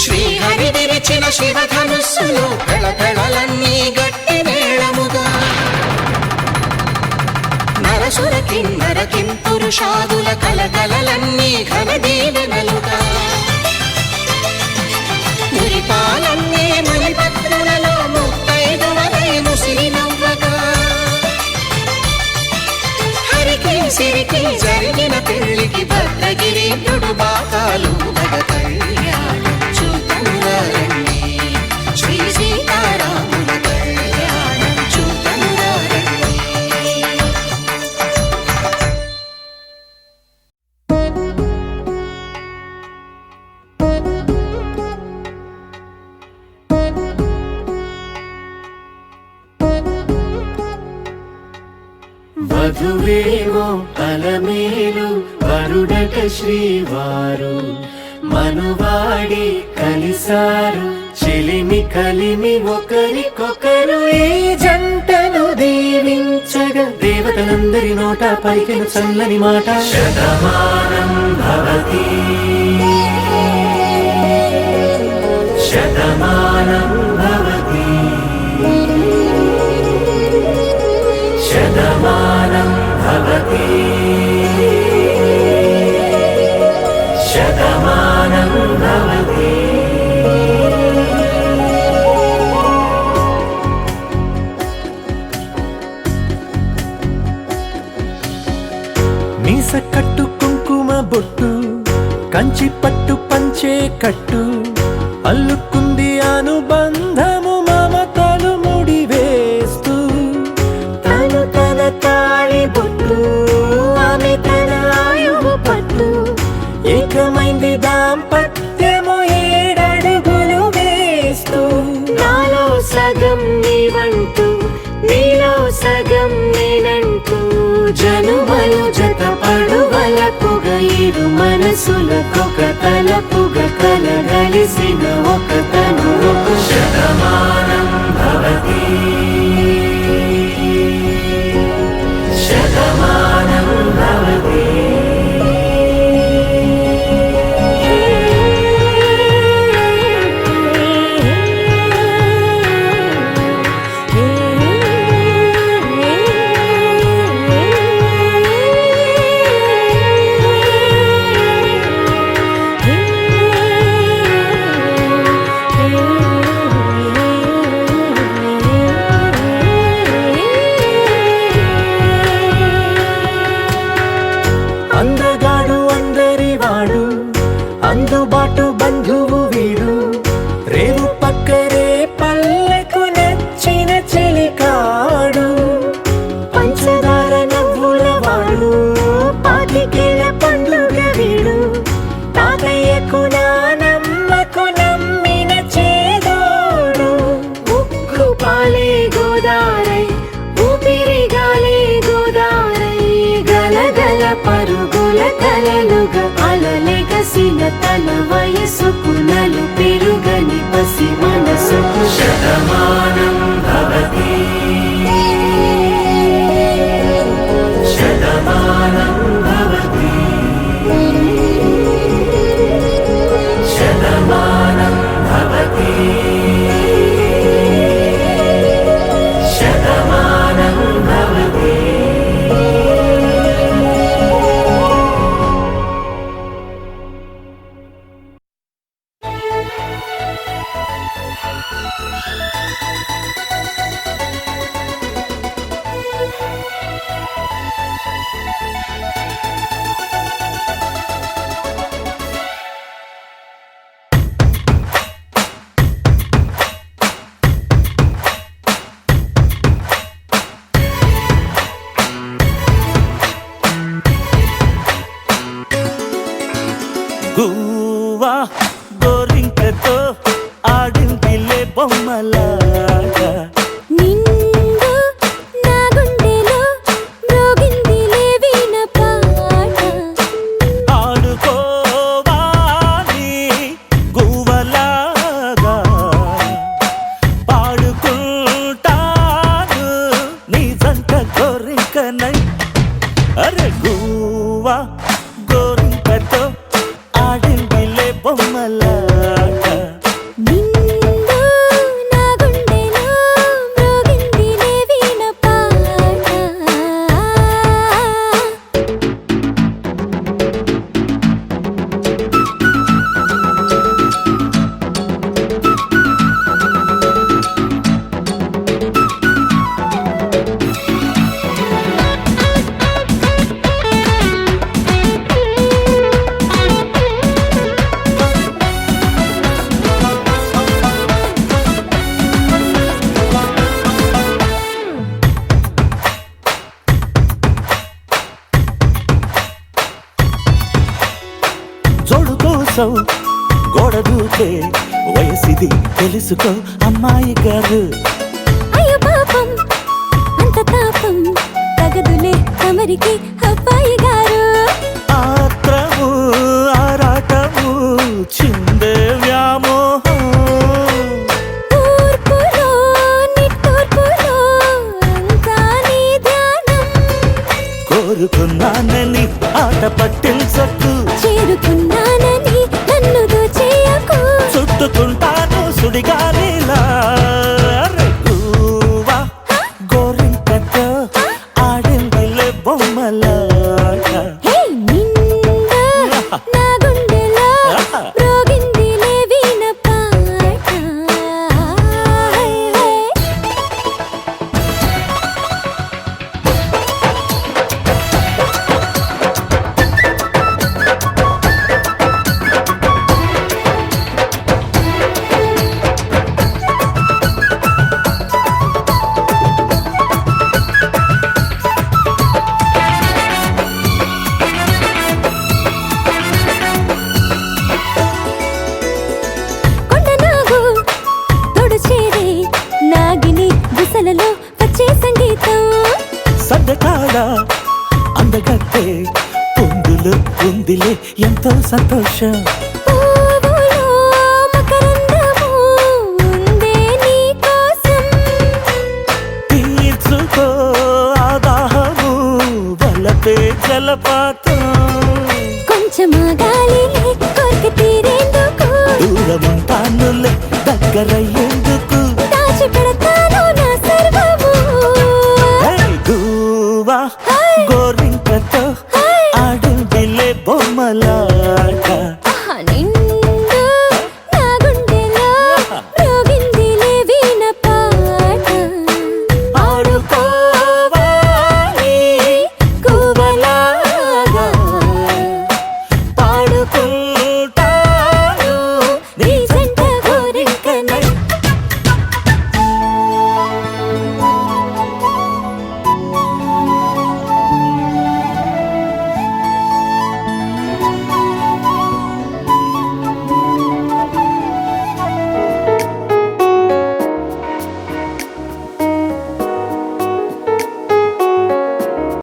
శ్రీహరి విరిచిన శివధనుస్సులో కళకళలన్నీ గట్టి మేళముగా నరసుర కిన్నర కింపురుషాదుల కళకళలన్నీ ఘన దీవెనలుగా మురిపాలన్నీ మణిపత్రులలో ముత్తైదువలై ముసిరి నవ్వగా హరికి సిరికి జరిగిన పెళ్లికి భద్రగిరీంద్రుడు బాకాలు భగ కళ్యాణం చూతంగారండి శ్రీ సీతారాముల కళ్యాణం చూతంగారండి. వధువేవో అలమేలు వరుడట శ్రీవారు మనువాడి కలిసారు చెలిమి కలిమి ఒకరికొకరు ఈ జంటను దీవించగా దేవతలందరి నోట పలికిన చల్లని మాట శతమానం భవతి శతమానం భవతి శతమానం భవతి శతమానం భవతి. మీస కట్టు కుంకుమ బొట్టు కంచి పట్టు పంచే కట్టు అల్లుకుంది అనుబంధము మమతలు ముడివేస్తూ తను తన తాళి బొట్టు ఆమె తన ఆయువు పట్టు ఏకమైంది దాంపత్యము 7 అడుగులు వేస్తూ నాలో సగం నీవంటూ నీలో సగం నేనంటూ జనుమలు జత పడువలపుగా ఇరు మనసులకొక తలపుగా కలగలిసిన ఒక తను శతమానం భవతి శతమానం భవతి. అందగాడు అందరివాడు అందుబాటు బంధువు వీడు రేవు పక్కరే పల్లెకు నచ్చిన చెలికాడు పంచదార నవ్వుల వాడు పాతికేల పండుగ వీడు తాతయ్యకు నానమ్మకు నమ్మిన చేదోడు ఉక్కు పాలే గోదారై ఊపిరిగాలే గోదారై గలగల పరుగుల కలలుగా అలలెగసిన తన వయసుకు నలు పెరుగని పసి మనసుకు శతమానం భవతి శతమానం భవతి శతమానం భవతి శతమానం భవతి. గువ్వా గోరింకతో ఆడిందిలే బొమ్మలాగా నిండు నా గుండెలో మ్రోగిందిలే వీణ పాట ఆడుకోవాలి గువ్వలాగా పాడుకుంటాను నీ జంట గోరింకనై అరే గువ్వా గోరింకతో ఆడిందిలే బొమ్మలాగా కనీసం గోడ దూకే వయసిది తెలుసుకో అమ్మాయి గారు. అయ్యో పాపం అంత తాపం తగదులే తమరికి అబ్బాయి గారు. ఆత్రము ఆరాటము చిందే వ్యామోహం తూర్పులో నిట్టూర్పులో అంతా నీ ధ్యానం. కోరుకున్నానని ఆట పట్టించకు, చేరుకున్నానని నన్ను దోచేయకు. చుట్టుకుంటాను సుడిగాలిలా. గువ్వా గోరింకతో ఆడిందిలే బొమ్మలాట. హే నిండా నా గుండెలో మ్రోగిందిలే వీణ పాట. హే హే కొండనాగు తోడు చేరే నాగిని బుసలలో వచ్చే సంగీతం. సద్దకాడ అందగట్టే పొందులు ఉందిలే ఎంతో సంతోషం. పువ్వులో మకరందము ఉందే నీ కోసం. తీర్చుకో ఆదాహము వలపే జలపాతం. కొంచెమా గాలిలే కోరిక తీరేందుకు. దూరముంటానులే దగ్గరయ్యే